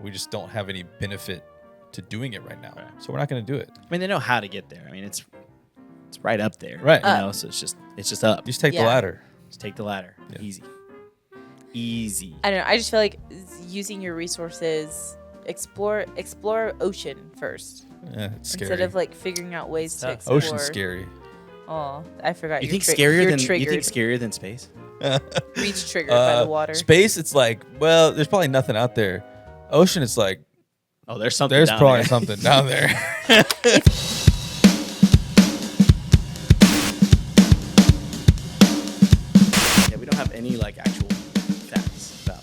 We just don't have any benefit to doing it right now. Right. So we're not going to do it. I mean, they know how to get there. I mean, it's right up there. Right. You know, so it's just up. Just take the ladder. Just take the ladder. Yeah. Easy. I don't know. I just feel like using your resources, explore ocean first. Yeah, it's scary. Instead of like figuring out ways to explore. Ocean's scary. Oh, I forgot. You think scarier than space? Reach triggered by the water. Space, it's like, well, there's probably nothing out there. Ocean, it's like, oh, there's something. There's down probably there. something down there. Yeah, we don't have any like actual facts about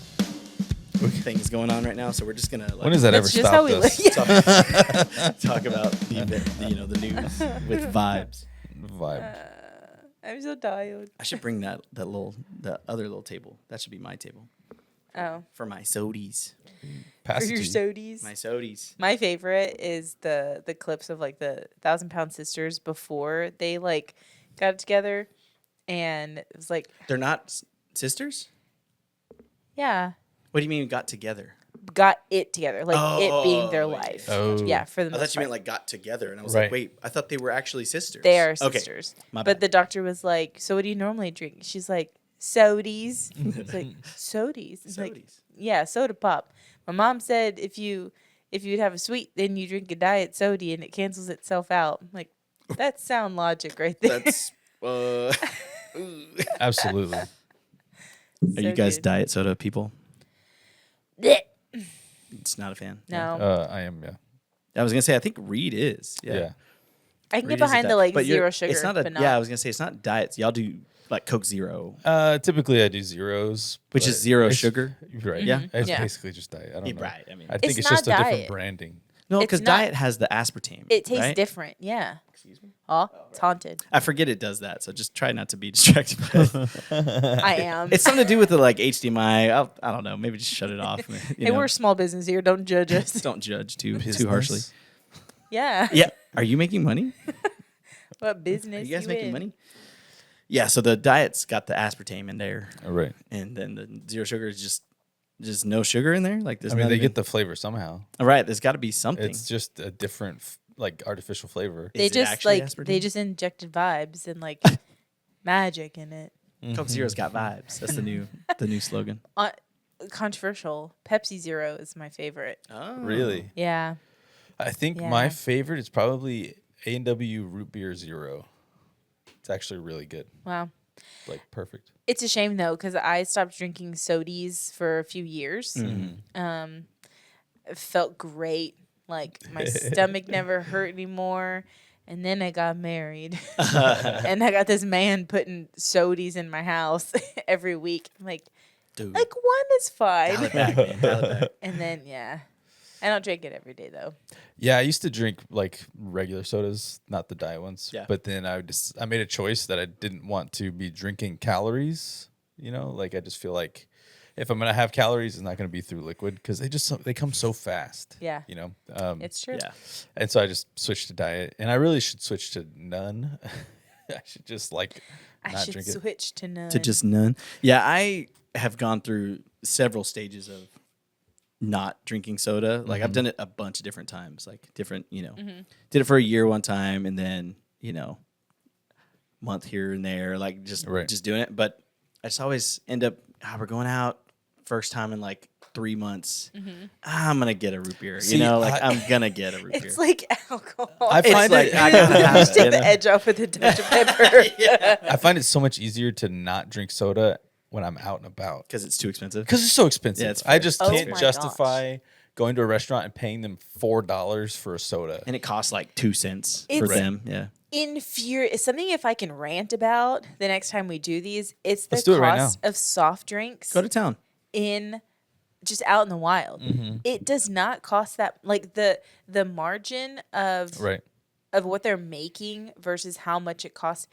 things going on right now, so we're just gonna. Like, when has that ever just how stopped we us? talk about the news with vibes. Vibe. I'm so tired. I should bring the other little table. That should be my table. Oh. For my Sodies. For your Sodies. My Sodies. My favorite is the clips of like the 1,000-pound sisters before they like got together, and it was like they're not sisters. Yeah. What do you mean got together? Got it together, like it being their life. Oh. Yeah, for the most I thought you part. meant like got together, and I was like, wait, I thought they were actually sisters. They are sisters. Okay. My bad. But the doctor was like, so what do you normally drink? She's like, Sodies. It's like, Sodies. It's like, yeah, soda pop. My mom said if you'd have a sweet, then you drink a diet soda and it cancels itself out. I'm like, that's sound logic right there. That's Absolutely. Are you guys diet soda people? Blech. It's not a fan. No. I am, yeah. I was gonna say I think Reed is. Yeah. I can Reed get is a behind the diet- like zero sugar. It's not a. but not. Yeah, I was gonna say it's not diets. Y'all do like Coke Zero, Typically I do zeros. which is zero sugar. Right. Yeah. It's Yeah. basically just diet. I don't know. Right. I mean, I think It's it's just a not different diet. branding. no, it's because not- diet has the aspartame. It tastes right? different. Yeah. Excuse me. Oh, it's haunted. I forget it does that, so just try not to be distracted by it. I am. It's something to do with the like HDMI. I don't know. Maybe just shut it off. Hey, we're a small business here. Don't judge us. Just don't judge too harshly. Yeah. Yeah. Are you making money? What business? Are you guys in? making money? Yeah. So the diet's got the aspartame in there, All right. and then the zero sugar is just no sugar in there. Like there's. I mean, not they even- get the flavor somehow. All right. There's got to be something. It's just a different, like, artificial flavor. They Is it just actually like aspartame? they just injected vibes and like magic in it. Coke Zero's got vibes. That's the new slogan. Controversial. Pepsi Zero is my favorite. Oh, Really? Yeah. I think Yeah. my favorite is probably A&W Root Beer Zero. It's actually really good. Wow. Like, perfect. It's a shame though, because I stopped drinking Sodies for a few years. Mm-hmm. It felt great. Like my stomach never hurt anymore. And then I got married. And I got this man putting Sodies in my house every week. I'm like, Dude. like one is fine. Dial it back, man. Dial it back. And then I don't drink it every day though. Yeah, I used to drink, like, regular sodas, not the diet ones. Yeah. But then I made a choice that I didn't want to be drinking calories. You know, like, I just feel like if I'm going to have calories, it's not going to be through liquid because they come so fast. Yeah. You know? It's true. Yeah. And so I just switched to diet. And I really should switch to none. I should just, like, I not should drink it. switch to none. To just none. Yeah, I have gone through several stages of not drinking soda. Like I've done it a bunch of different times, like different, did it for a year one time and then, month here and there, like just doing it. But I just always end up, we're going out first time in like 3 months. I'm going to get a root beer, See, I'm going to get a root beer. It's like alcohol. I find like, it. I gotta have Just take it, the edge off with a touch of pepper. I find it so much easier to not drink soda when I'm out and about because it's too expensive. because it's so expensive. Yeah, it's I just fair. can't Oh my justify going to a restaurant and paying them $4 for a soda. And it costs like 2 cents for It's- them. Yeah. It's something if I can rant about the next time we do these, it's the Let's do it right cost of soft drinks Go to town. in just out in the wild. It does not cost that, like the margin of what they're making versus how much it costs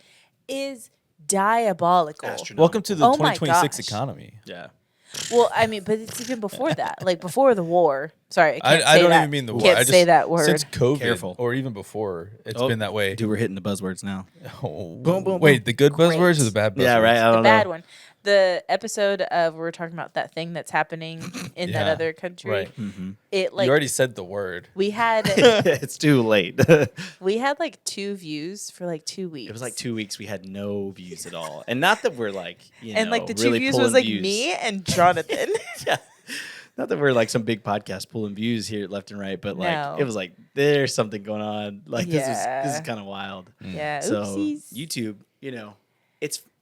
is diabolical. Welcome to the Oh my 2026 gosh. economy. Yeah. Well, I mean, but it's even before that, like before the war. Sorry, I can't I say don't that. even mean the war. Can't I just, say that word. Since COVID, Careful. or even before, it's been that way. Dude, we're hitting the buzzwords now. Oh, Boom, boom, wait, boom. the good Great. buzzwords or the bad buzzwords? Yeah, right. I The don't know. bad one. the episode of we're talking about that thing that's happening in that Yeah, other country. right. It You already said the word. we had It's too late. we had like 2 views for like 2 weeks. It was like 2 weeks. We had no views at all, and not that we're like, and like the 2 really views pulling was like views. me and Jonathan. Yeah. Not that we're like some big podcast pulling views here left and right, but like No. it was like there's something going on. Like this is Yeah. kind of wild. Yeah, So oopsies. YouTube,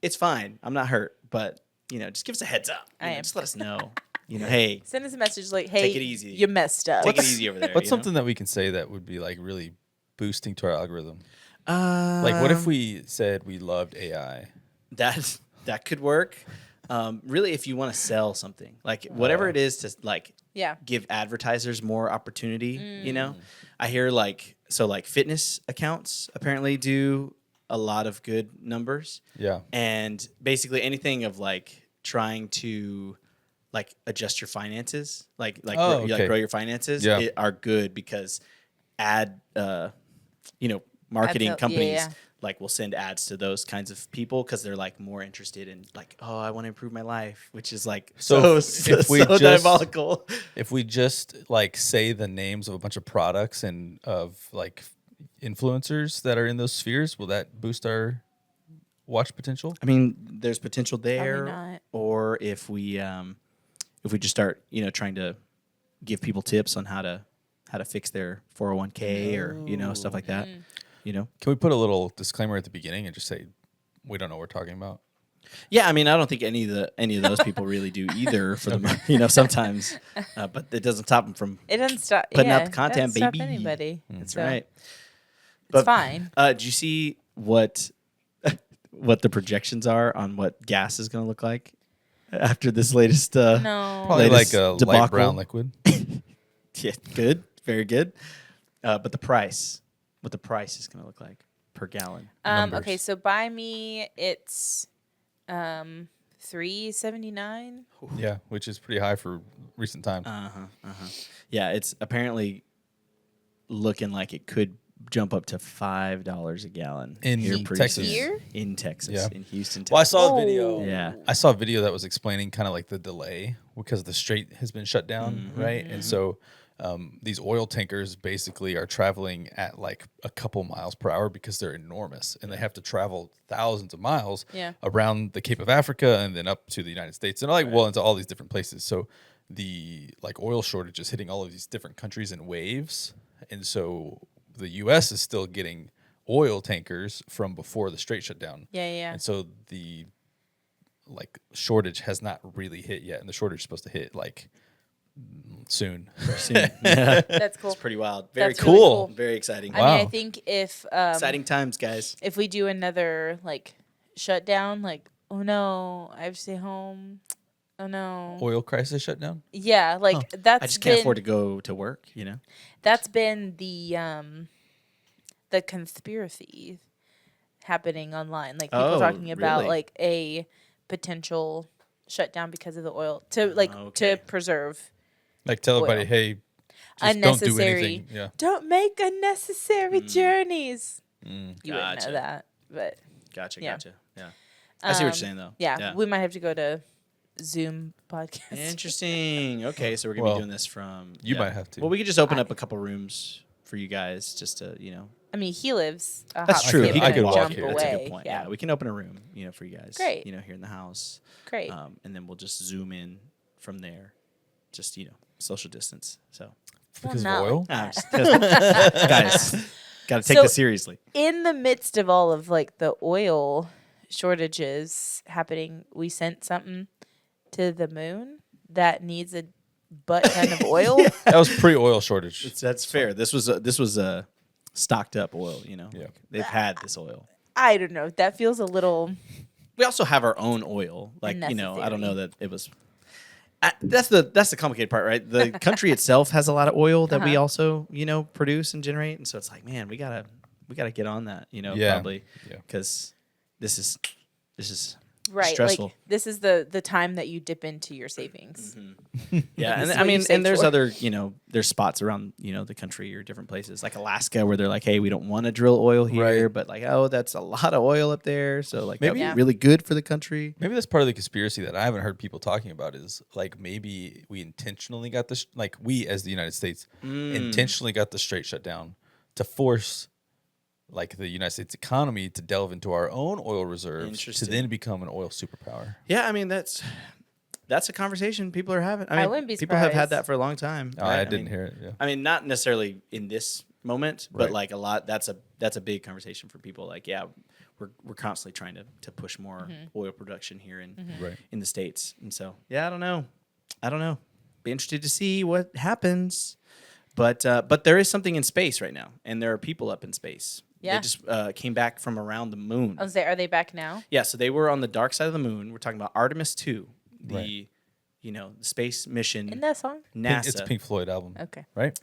it's fine. I'm not hurt, but just give us a heads up. I am. Just let us know. Hey, Send us a message like, "Hey, Take it easy. you messed up." take it easy over there. What's something that we can say that would be like really boosting to our algorithm? Like Like, what if we said we loved AI? that could work? Really, if you want to sell something, like whatever it is to like Yeah. give advertisers more opportunity, I hear like fitness accounts apparently do a lot of good numbers. Yeah. And basically anything of like trying to like adjust your finances, like okay. grow your finances Yeah. are good because marketing Ads, companies yeah. like will send ads to those kinds of people because they're like more interested in like, oh, I want to improve my life, which is like So so if we so just- diabolical. If we just like say the names of a bunch of products and of like influencers that are in those spheres, will that boost our watch potential? I mean, there's potential there, not. or if we just start, trying to give people tips on how to fix their 401k or stuff like that. Can we put a little disclaimer at the beginning and just say we don't know what we're talking about? Yeah, I mean, I don't think any of those people really do either. For them, sometimes, but it doesn't stop them from. It doesn't stop Putting out the it content, doesn't stop baby. anybody. That's So, right. It's fine. Did you see what the projections are on what gas is going to look like after this latest? No. Probably like latest a light debacle? brown liquid. Yeah, good, very good. But what the price is going to look like per gallon? Numbers. Okay, so by me it's $3.79. Yeah, which is pretty high for recent times. Yeah, it's apparently looking like it could jump up to $5 a gallon In here pretty Texas. soon. Here? In Texas, Yeah. in Houston, Texas. Well, I saw a video. Yeah. I saw a video that was explaining kind of like the delay because the strait has been shut down, right? And so these oil tankers basically are traveling at like a couple miles per hour because they're enormous and they have to travel thousands of miles Yeah. around the Cape of Africa and then up to the United States and like well into all these different places. So the like oil shortage is hitting all of these different countries in waves, and so the U.S. is still getting oil tankers from before the strait shut down. Yeah. And so the like shortage has not really hit yet, and the shortage is supposed to hit like soon. Yeah. That's cool. It's pretty wild. Very That's really cool. cool. Very exciting. I mean, I Wow. think if Exciting times, guys. if we do another like shutdown, like, oh no, I have to stay home. Oh no. Oil crisis shut down. Yeah, like that's I just can't been- afford to go to work, That's been the conspiracy happening online. Like people Oh, talking about really? like a potential shutdown because of the oil to like Okay. to preserve. Like tell everybody, Oil. hey, just don't do Unnecessary. anything. Yeah. Don't make unnecessary journeys. You wouldn't Gotcha. know that, but Gotcha. Yeah. Yeah. I see what you're Um, saying, though. yeah, we might have to go to Zoom podcast. Interesting. Okay, so we're gonna Well, be doing this from. you might have to. Well, we could just open up a couple rooms for you guys, just to I mean, he lives. That's hop, true. skip, He and could a walk jump here. away. That's a good point. Yeah. we can open a room, for you guys. Great. Here in the house. Great. And then we'll just zoom in from there, just social distance. So, Because not of oil. I'm just- guys, got to take So- this seriously. In the midst of all of like the oil shortages happening, we sent something to the moon that needs a butt ton of oil. That was pre-oil shortage. That's fair. This was a stocked up oil. Yeah. They've had this oil. I don't know. That feels a little. We also have our own oil. I don't Unnecessary. know that it was. That's the complicated part, right? The country itself has a lot of oil that we also produce and generate, and so it's like, man, we gotta get on that, Yeah. probably Yeah. because this is Right. stressful. Like this is the time that you dip into your savings. Yeah, and This is I what you mean, save and there's for. other, there's spots around, the country or different places like Alaska where they're like, hey, we don't want to drill oil here, Right. but like, oh, that's a lot of oil up there, so like that'd Maybe- be really good for the country. Maybe that's part of the conspiracy that I haven't heard people talking about is like maybe we intentionally got this, like we as the United States intentionally got the strait shut down to force like the United States economy to delve into our own oil reserves to Interesting. then become an oil superpower. Yeah, I mean that's a conversation people are having. I I mean, wouldn't be people have had surprised. that for a long time. Oh, right? I didn't hear it. Yeah. I mean, not necessarily in this moment, but Right. like a lot. That's a big conversation for people. Like, yeah, we're constantly trying to push more oil production here Right. in the States, and so yeah, I don't know. Be interested to see what happens, but there is something in space right now, and there are people up in space. Yeah. They just came back from around the moon. I was there. Are they back now? Yeah, so they were on the dark side of the moon. We're talking about Artemis II, the Right. the space mission. In that song? NASA. It's a Pink Floyd album. Okay. Right?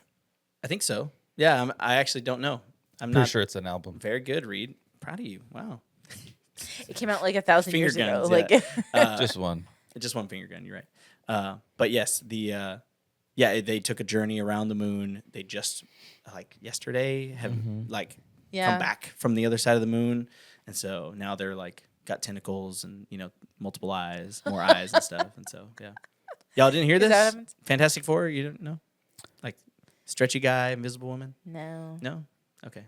I think so. Yeah, I actually don't know. I'm Pretty not sure it's an album. very good, Reed. Proud of you. Wow. It came out like 1,000 Finger years ago. guns, Like Just one. Just one finger gun. You're right. But yes, they took a journey around the moon. They just like yesterday have like Yeah. come back from the other side of the moon, and so now they're like got tentacles and multiple eyes, more eyes and stuff. And so yeah, y'all didn't hear Is that this? what happens? Fantastic Four? You didn't know? Like stretchy guy, Invisible Woman? No. No. Okay.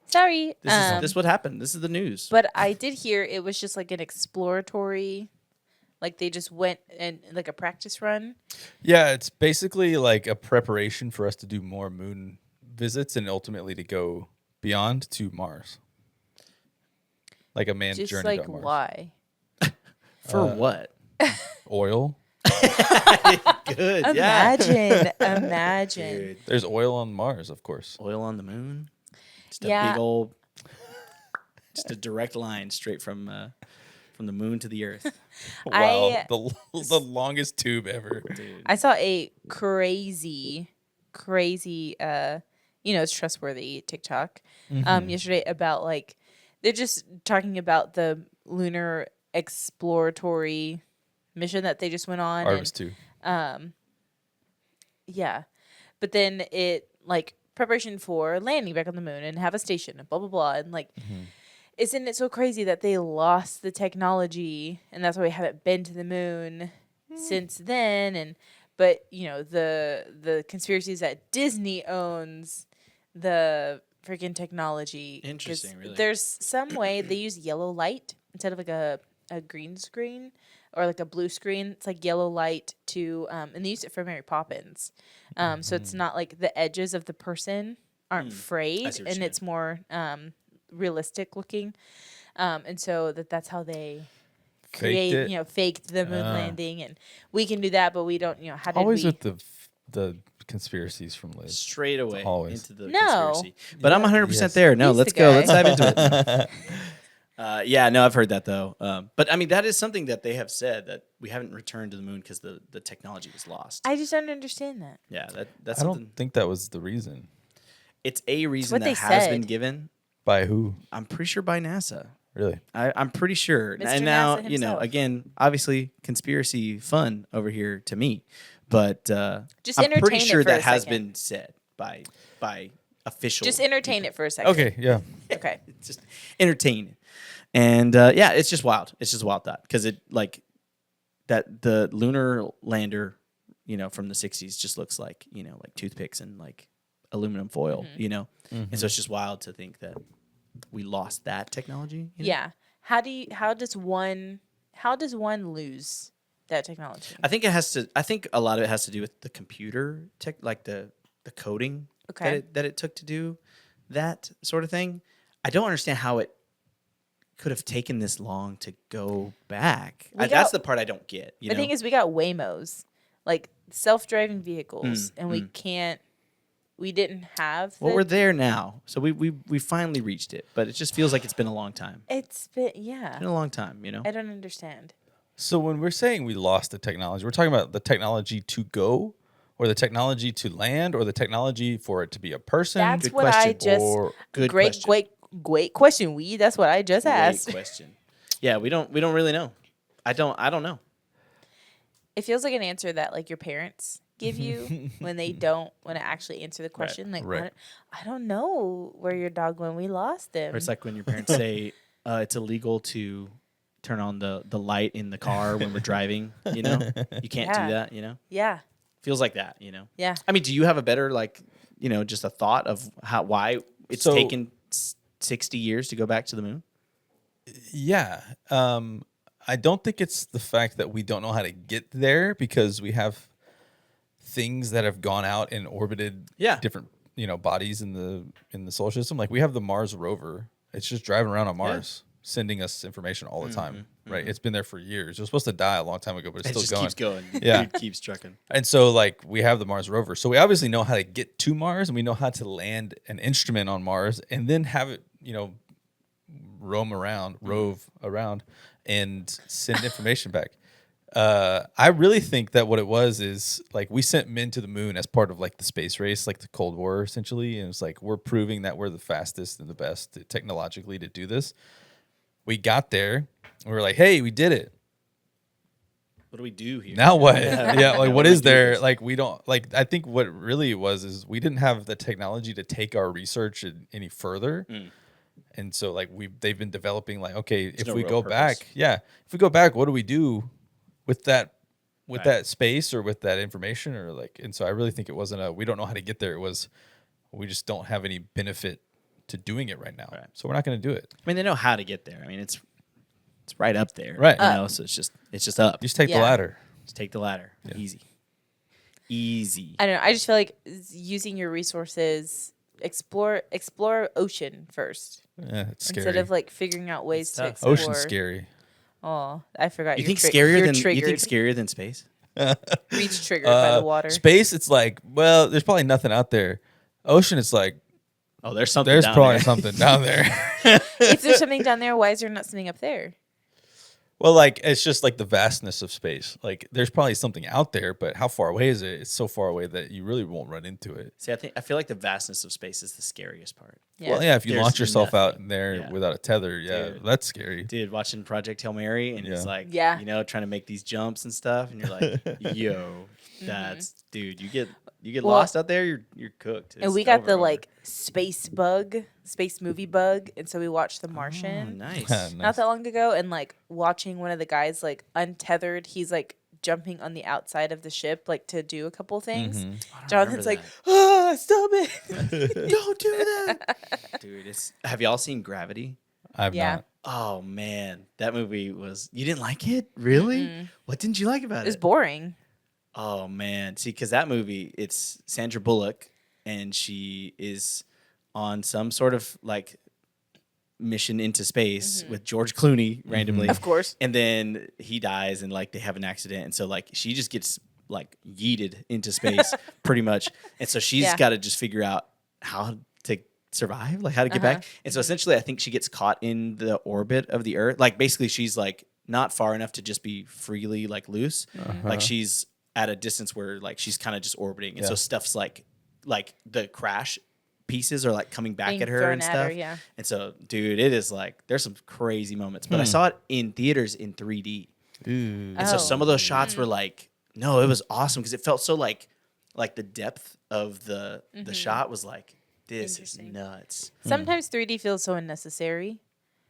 Sorry. This is what happened. This is the news. But I did hear it was just like an exploratory, like they just went and like a practice run. Yeah, it's basically like a preparation for us to do more moon visits and ultimately to go beyond to Mars. Like a manned Just journey like to Mars. why? For what? Oil. Good. Yeah. Imagine. Dude. There's oil on Mars, of course. Oil on the moon. Just a Yeah. big old, just a direct line straight from the moon to the earth. Wow, the longest tube ever. Dude. I saw a crazy, it's trustworthy TikTok yesterday about like they're just talking about the lunar exploratory mission that they just went on. Artemis II. Yeah. But then it like preparation for landing back on the moon and have a station and blah blah blah and like isn't it so crazy that they lost the technology and that's why we haven't been to the moon since then but the conspiracy is that Disney owns the freaking technology. 'Cause Interesting, really. There's some way they use yellow light instead of like a green screen or like a blue screen. It's like yellow light to and they use it for Mary Poppins. So it's not like the edges of the person aren't frayed see what and you're it's more realistic looking. And so that's how they create, it? faked the moon landing, and we can do that, but we don't, how did Always we? with the conspiracies from Liz. Straight away Always. into the No. conspiracy. But I'm 100% Yes. there. No, He's let's the go. guy. Let's dive into it. Yeah, no, I've heard that though. But I mean, that is something that they have said that we haven't returned to the moon because the technology was lost. I just don't understand that. Yeah, that's I something. don't think that was the reason. It's a reason what that they has said. been given. By who? I'm pretty sure by NASA. Really? I'm pretty sure. Mr. And now, NASA himself. again, obviously conspiracy fun over here to me. But Just I'm pretty entertain it sure for a that has second. been said by official. Just entertain it for a second. Okay, yeah. Okay. It's just entertaining. And yeah, it's just wild. It's just a wild thought because it like that the lunar lander, from the 60s just looks like, like toothpicks and like aluminum foil, And so it's just wild to think that we lost that technology. Yeah. How does one lose that technology? I think a lot of it has to do with the computer tech, like the coding Okay. that it took to do that sort of thing. I don't understand how it could have taken this long to go back. That's the part I don't get. The thing is, we got Waymos, like self-driving vehicles, and we didn't have. Well, we're there now, so we finally reached it, but it just feels like it's been a long time. It's been It's been a long time, I don't understand. So when we're saying we lost the technology, we're talking about the technology to go, or the technology to land, or the technology for it to be a person. That's Good what I question. just. Or Good great question. question. That's what I just Great asked. question. Yeah, we don't really know. I don't know. It feels like an answer that like your parents give you when they don't want to actually answer the question. Like, right. I don't know where your dog went. We lost him. Or it's like when your parents say it's illegal to turn on the light in the car when we're driving. You know, you can't Yeah. do that. You know, Yeah. feels like that. You know. Yeah. I mean, do you have a better just a thought of why it's taken 60 years to go back to the moon? Yeah. I don't think it's the fact that we don't know how to get there, because we have things that have gone out and orbited different, bodies in the solar system. Like we have the Mars rover. It's just driving around on Mars, sending us information all the time. Right? It's been there for years. It was supposed to die a long time ago, but it's still going. Keeps going. Yeah. It keeps trucking. And so like we have the Mars rover. So we obviously know how to get to Mars, and we know how to land an instrument on Mars and then have it, rove around and send information back. I really think that what it was is like we sent men to the moon as part of like the space race, like the Cold War essentially. And it's like we're proving that we're the fastest and the best technologically to do this. We got there and we were like, hey, we did it. What do we do here? Now what? Yeah, like what is there? This? Like we don't like. I think what really was is we didn't have the technology to take our research any further. And so like they've been developing like, okay, if we go back, what do we do with that space or with that information, or like, and so I really think it wasn't we don't know how to get there. It was we just don't have any benefit to doing it right now. Right. So we're not going to do it. I mean, they know how to get there. I mean, it's right up there. Right. So it's just up. You just take the ladder. Just take the ladder. Yeah. Easy. I don't know. I just feel like using your resources, explore ocean first. Yeah, it's scary. Instead of like figuring out ways to explore. Ocean's scary. Oh, I forgot. You think scarier than space? Reach triggered by the water. Space, it's like, well, there's probably nothing out there. Ocean, it's like, oh, there's something. There's probably something down there. If there's something down there, why is there not something up there? Well, like it's just like the vastness of space. Like there's probably something out there, but how far away is it? It's so far away that you really won't run into it. See, I feel like the vastness of space is the scariest part. Yeah. Well, yeah, if you There's launch yourself nothing. out there without a tether, Dude. that's scary. Dude, watching Project Hail Mary and he's like, trying to make these jumps and stuff, and you're like, yo, that's dude, you get lost out there, you're cooked. And we got the like space movie bug, and so we watched The Martian. Oh, nice. Nice. Not that long ago, and like watching one of the guys like untethered, he's like jumping on the outside of the ship like to do a couple things. Jonathan's like, stop it. Don't do that. Dude, have y'all seen Gravity? I've not. Oh man, that movie you didn't like it? Really? What didn't you like about it? It was boring. Oh man, see, because that movie, it's Sandra Bullock, and she is on some sort of like mission into space with George Clooney randomly, Of course. and then he dies, and like they have an accident, and so like she just gets like yeeted into space pretty much, and so she's got to just figure out how to survive, like how to get back, and so essentially I think she gets caught in the orbit of the Earth, like basically she's like not far enough to just be freely like loose, like she's at a distance where like she's kind of just orbiting, and so stuff's like the crash pieces are like coming back Being at her thrown and at stuff. her, yeah. And so, dude, it is like there's some crazy moments. But I saw it in theaters in 3D, and so some of those shots were like, no, it was awesome because it felt so like the depth of the shot was like, this is nuts. Sometimes 3D feels so unnecessary,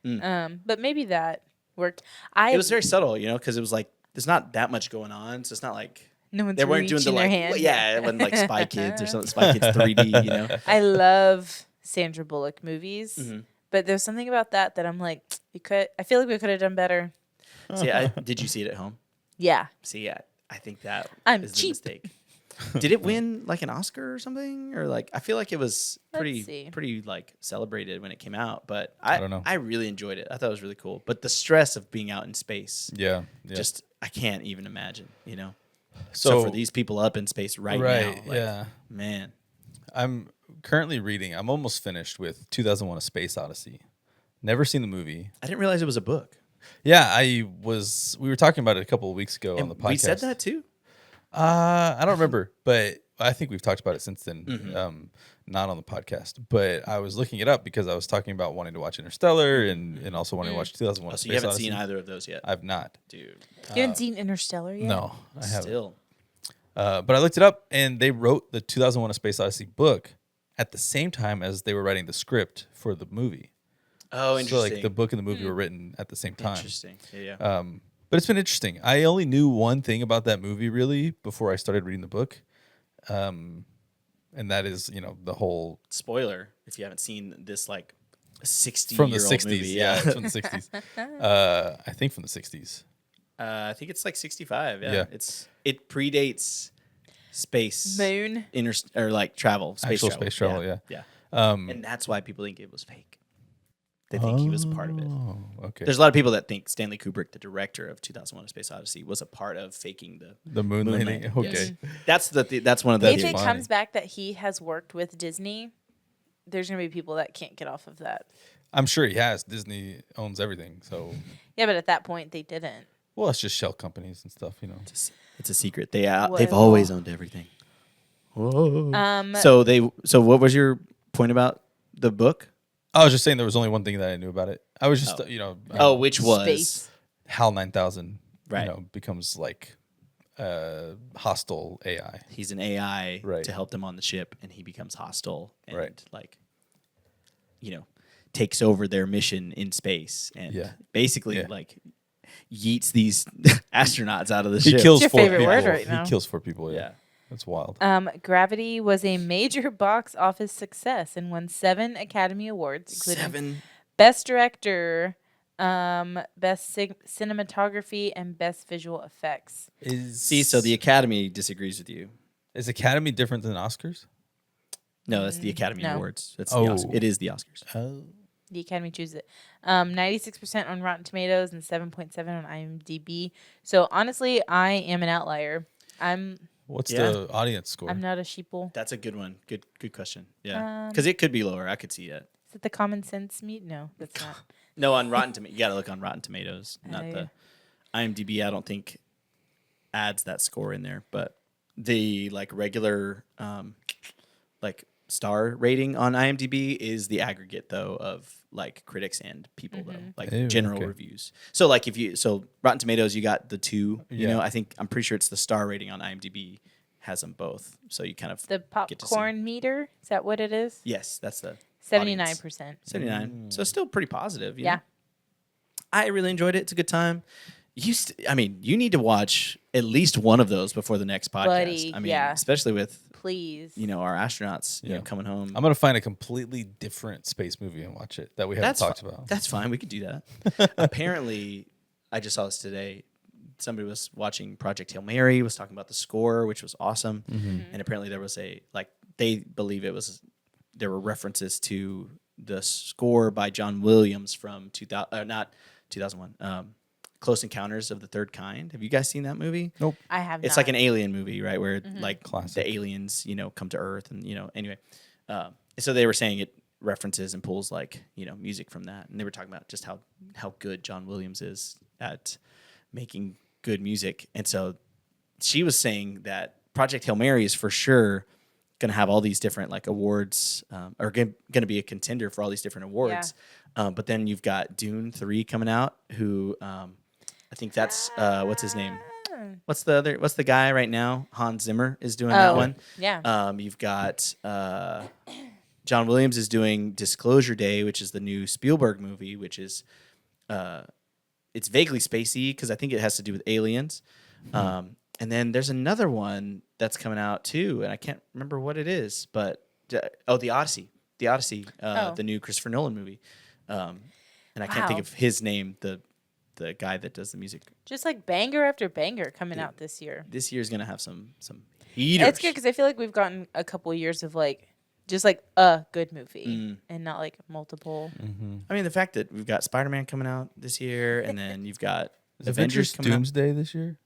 but maybe that worked. It was very subtle, because it was like there's not that much going on, so it's not like no one's they weren't doing the reaching their like, hand. it wasn't like Spy Kids or something. Spy Kids 3D, I love Sandra Bullock movies, but there's something about that I'm like, I feel like we could have done better. See, did you see it at home? Yeah. See, I think that I'm is the cheap. mistake. Did it win like an Oscar or something? Or like I feel like it was pretty like celebrated when it came out, but I don't know. I really enjoyed it. I thought it was really cool. But the stress of being out in space, just I can't even imagine, So for these people up in space right now, like, man. I'm currently reading. I'm almost finished with 2001: A Space Odyssey. Never seen the movie. I didn't realize it was a book. Yeah, we were talking about it a couple of weeks ago on the podcast. We said that too? I don't remember, but I think we've talked about it since then, not on the podcast. But I was looking it up because I was talking about wanting to watch Interstellar and also wanting to watch 2001: So Space you haven't Odyssey. seen either of those yet, I've not. dude. You haven't seen Interstellar yet? No, I haven't. Still, But I looked it up, and they wrote the 2001: A Space Odyssey book at the same time as they were writing the script for the movie. oh, So interesting. like the book and the movie were written at the same time. Interesting. Yeah. But it's been interesting. I only knew one thing about that movie really before I started reading the book, and that is the whole Spoiler: if you haven't seen this, like 60 from the year old 60s. movie, Yeah, it's from the 60s. I think from the 60s. I think it's like 65. Yeah, Yeah. it predates space Moon. or like travel, Actual space travel, yeah. yeah. And that's why people think it was fake. They think he was a part of it. Oh, okay. There's a lot of people that think Stanley Kubrick, the director of 2001: A Space Odyssey, was a part of faking the moon landing. landing. Okay. Yes. That's one of the If it funny. comes back that he has worked with Disney, there's gonna be people that can't get off of that. I'm sure he has. Disney owns everything, so Yeah, but at that point they didn't. well, it's just shell companies and stuff, It's a secret. They've Well. always owned everything. Um, So what was your point about the book? I was just saying there was only one thing that I knew about it. I was just Which was Space. HAL 9000, Right. becomes like hostile AI. he's an AI Right. to help them on the ship, and he becomes hostile and Right. takes over their mission in space and Yeah. basically Yeah. like yeets these astronauts out of the He ship. kills your 4 favorite people. word right now. He kills 4 people. Yeah, Yeah. that's wild. Gravity was a major box office success and won 7 Academy Awards, including 7. Best Director, Best Cinematography, and Best Visual Effects. So the Academy disagrees with you. Is Academy different than Oscars? No, that's the Academy no. Awards. That's Oh. it is the Oscars. Oh, The Academy chooses it. 96% on Rotten Tomatoes and 7.7 on IMDb. So honestly, I am an outlier. I'm what's Yeah. the audience score? not a sheeple. That's a good one. Good question. Yeah, because it could be lower. I could see that. Is it the common sense meat? No, that's not. No, on Rotten Tomatoes, you got to look on Rotten Tomatoes, not yeah. the IMDb. I don't think adds that score in there, but the like regular like star rating on IMDb is the aggregate though of like critics and people though, like Ew, general okay. reviews. So like Rotten Tomatoes, you got the 2. You Yeah. know, I'm pretty sure it's the star rating on IMDb has them both. So you kind of The get to see. popcorn meter? Is that what it is? Yes, that's the 79%. 79. So still pretty positive. You Yeah. know? I really enjoyed it. It's a good time. You need to watch at least one of those before the next podcast. Buddy, I mean, yeah. especially with Please. our astronauts, Yeah. coming home. I'm gonna find a completely different space movie and watch it that we haven't talked about. That's fine. We could do that. Apparently, I just saw this today. Somebody was watching Project Hail Mary, was talking about the score, which was awesome. And apparently there was they believe there were references to the score by John Williams from 2001, Close Encounters of the Third Kind. Have you guys seen that movie? Nope. I have It's not. like an alien movie, right? Where like Classic. the aliens, come to Earth, and anyway. So they were saying it references and pulls music from that, and they were talking about just how good John Williams is at making good music, and so she was saying that Project Hail Mary is for sure going to have all these different awards, or going to be a contender for all these different awards. But then you've got Dune 3 coming out, who I think that's what's his name? What's the guy right now? Hans Zimmer is doing that one. Yeah. You've got John Williams is doing Disclosure Day, which is the new Spielberg movie, which is it's vaguely spacey because I think it has to do with aliens. And then there's another one that's coming out too, and I can't remember what it is, but the Odyssey, the new Christopher Nolan movie, and I can't think Wow. of his name, the guy that does the music. Just banger after banger coming out this year. This year's gonna have some heaters. It's good because I feel like we've gotten a couple years of just a good movie and not multiple. I mean, the fact that we've got Spider-Man coming out this year, and then you've got Is Avengers coming out. Doomsday this year?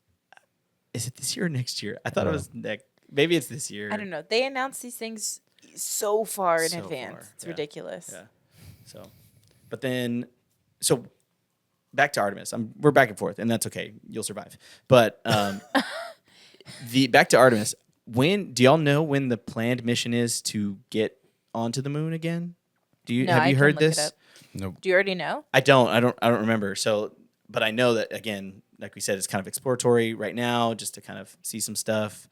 Is it this year or next year? I thought it was next. Maybe it's this year. I don't know. They announce these things so far in So advance. far, It's yeah. ridiculous. Yeah. But then, back to Artemis. We're back and forth, and that's okay. You'll survive. But the back to Artemis. when do y'all know when the planned mission is to get onto the moon again? No, Have I you can heard look it this? up. Nope. Do you already know? I don't remember. So, but I know that again, like we said, it's kind of exploratory right now, just to kind of see some stuff.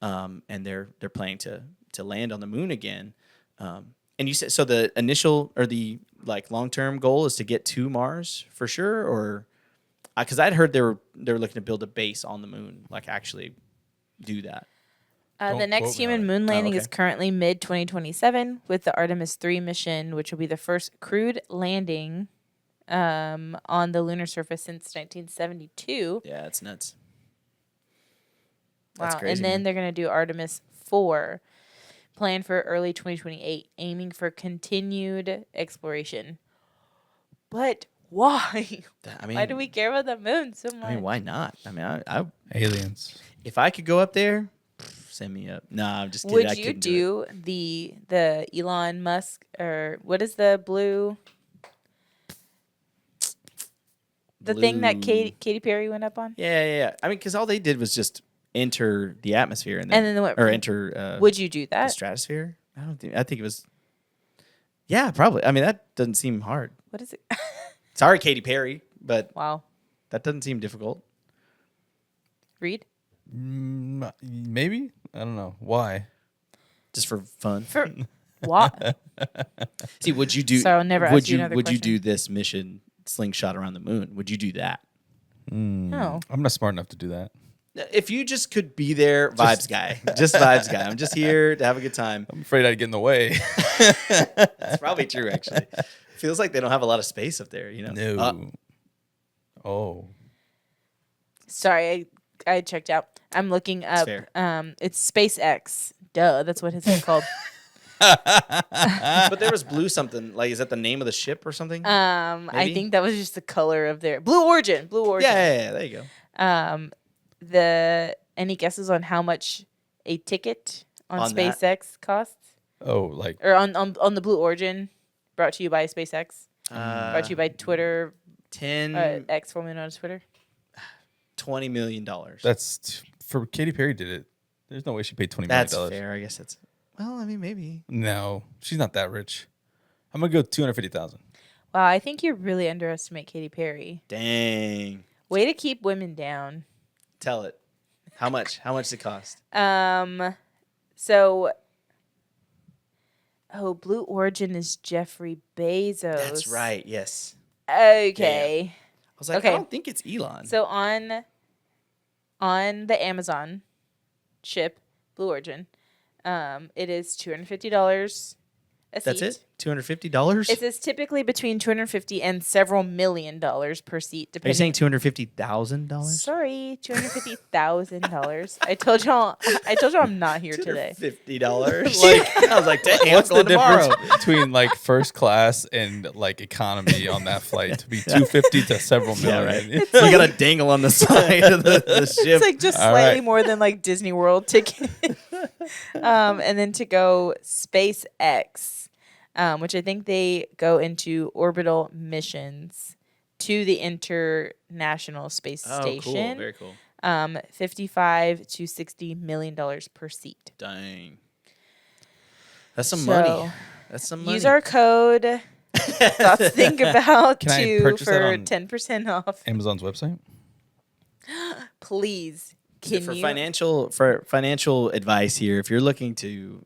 And they're planning to land on the moon again. And you said so the initial or the like long term goal is to get to Mars for sure, or because I'd heard they were looking to build a base on the moon, like actually do that. The Don't next quote me on human it. moon landing okay. is currently mid 2027 with the Artemis II mission, which will be the first crewed landing on the lunar surface since 1972. Yeah, it's nuts. That's Wow. crazy, And then man. they're going to do Artemis IV, planned for early 2028, aiming for continued exploration. But why? I mean, Why do we care about the moon so much? I mean, why not? I mean, I Aliens. if I could go up there, send me up. Nah, I'm just kidding. I Would you couldn't do the Elon Musk or what is the blue? The thing that Blue- Katy Perry went up on? Yeah. I mean, because all they did was just enter the atmosphere and And then what- or enter. Would you do the that? stratosphere? I think it was. Yeah, probably. I mean, that doesn't seem hard. What is it? Sorry, Katy Perry, but Wow. that doesn't seem difficult. Reed? Maybe? I don't know. Why? Just for fun. For what? See, would you do? So I'll never would ask you another Would you question. do this mission slingshot around the moon? Would you do that? No. I'm not smart enough to do that. If you just could be there, vibes guy, just vibes guy. I'm just here to have a good time. I'm afraid I'd get in the way. That's probably true, actually. Feels like they don't have a lot of space up there, you know? No. Oh. Sorry, I checked out. I'm looking up. fair. It's SpaceX. Duh, that's what it's called. But there was blue something. Like, is that the name of the ship or something? I Maybe? think that was just the color of their Blue Origin. Blue Origin. Yeah, there you go. Any guesses on how much a ticket on On that? SpaceX costs? Oh, like Or on the Blue Origin, brought to you by SpaceX, brought to you by Twitter, 10, X formerly known as Twitter. $20 million. for Katy Perry did it. There's no way she paid $20 million. That's fair. I guess that's. Well, I mean, maybe. No, she's not that rich. I'm gonna go 250,000. Wow, I think you really underestimate Katy Perry. Dang. Way to keep women down. Tell it. How much? How much does it cost? So, Blue Origin is Jeffrey Bezos. That's right. Yes. Okay. I was like, Okay. I don't think it's Elon. So on the Amazon ship, Blue Origin, it is $250 a seat. That's it? $250? It says typically between $250 and several $1 million per seat, Are you depending. saying $250,000? Sorry, $250,000. I told y'all I'm not here today. $50. Like, I was like, dang, What's the I'm going tomorrow. difference between like first class and like economy on that flight to be 250 to several Yeah, million? right. You got a dangle on the side of the ship. It's like just All slightly right. more than like Disney World ticket. And then to go SpaceX, which I think they go into orbital missions to the International Space Station. Cool. Very cool. $55 to $60 million per seat. Dang. That's some So, money. That's some money. Use our code. Thoughts to think about Can I too purchase that for on- 10% off. Amazon's website. Please, Is it can for you? financial advice here, if you're looking to,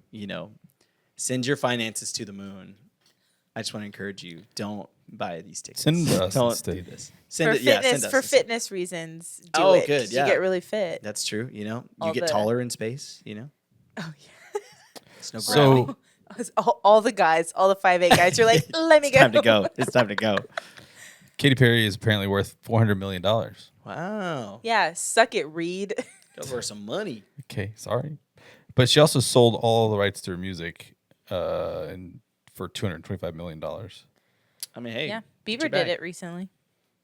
send your finances to the moon, I just want to encourage you, don't buy these tickets. Send us Don't instead. do this. Send For it, yeah, fitness, send us. for fitness reasons, do Oh, it. good, 'cause yeah. You get really fit. That's true. You All get the- taller in space. Oh yeah. It's no gravity. So all the guys, all the 5'8" guys, you're like, let me It's go. time to go. It's time to go. Katy Perry is apparently worth $400 million. Wow. Yeah, suck it, Reed. Go for some money. Okay, sorry, but she also sold all the rights to her music, and for $225 million. I mean, hey. Yeah, get Bieber your did bag. it recently.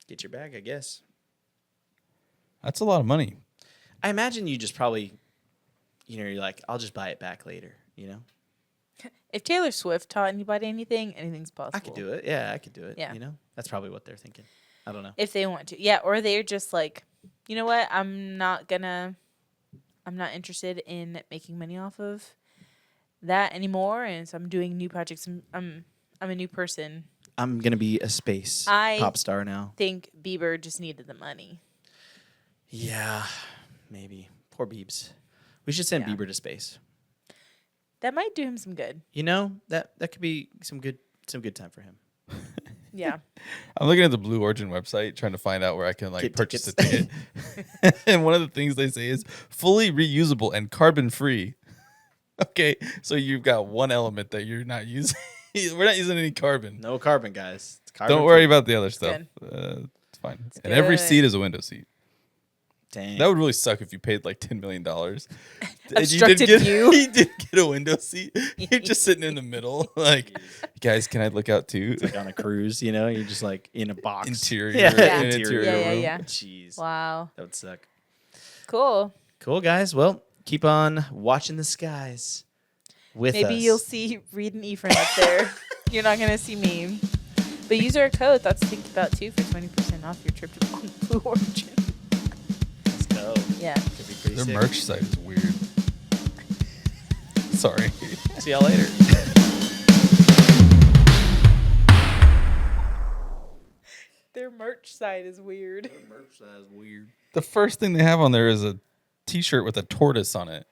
Get your bag, I guess. That's a lot of money. I imagine you just probably, you're like, I'll just buy it back later, If Taylor Swift taught anybody anything, anything's possible. I could do it. Yeah, I could do it. Yeah. That's probably what they're thinking. I don't know. If they want to. Yeah, or they're just like, you know what? I'm not gonna I'm not interested in making money off of that anymore, and so I'm doing new projects. I'm a new person. I'm gonna be a space pop star now. Think Bieber just needed the money. Yeah, maybe. Poor Biebs. We should send Bieber to space. That might do him some good. You know, that could be some good time for him. Yeah. I'm looking at the Blue Origin website trying to find out where I can like Get purchase tickets. a ticket. And one of the things they say is fully reusable and carbon free. Okay, so you've got one element that you're not using. We're not using any carbon. No carbon, guys. It's carbon Don't worry free. about the other stuff. It's fine. And every seat is a window seat. Dang. That would really suck if you paid like $10 million. Obstructed view. You did get a window seat. You're just sitting in the middle. Like, guys, can I look out too? It's like on a cruise, you know? You're just like in a box. Interior. Yeah. Interior room. Yeah. Jeez. Wow. That would suck. Cool. Cool, guys. Well, keep on watching the skies with us. Maybe you'll see Reed and Ephraim up there. You're not going to see me. But use our code. That's to think about too for 20% off your trip to Blue Origin. Let's go. Yeah. Could be pretty Their sick. merch site is weird. Sorry. See y'all later. Their merch site is weird. Merch size weird. The first thing they have on there is a T-shirt with a tortoise on it.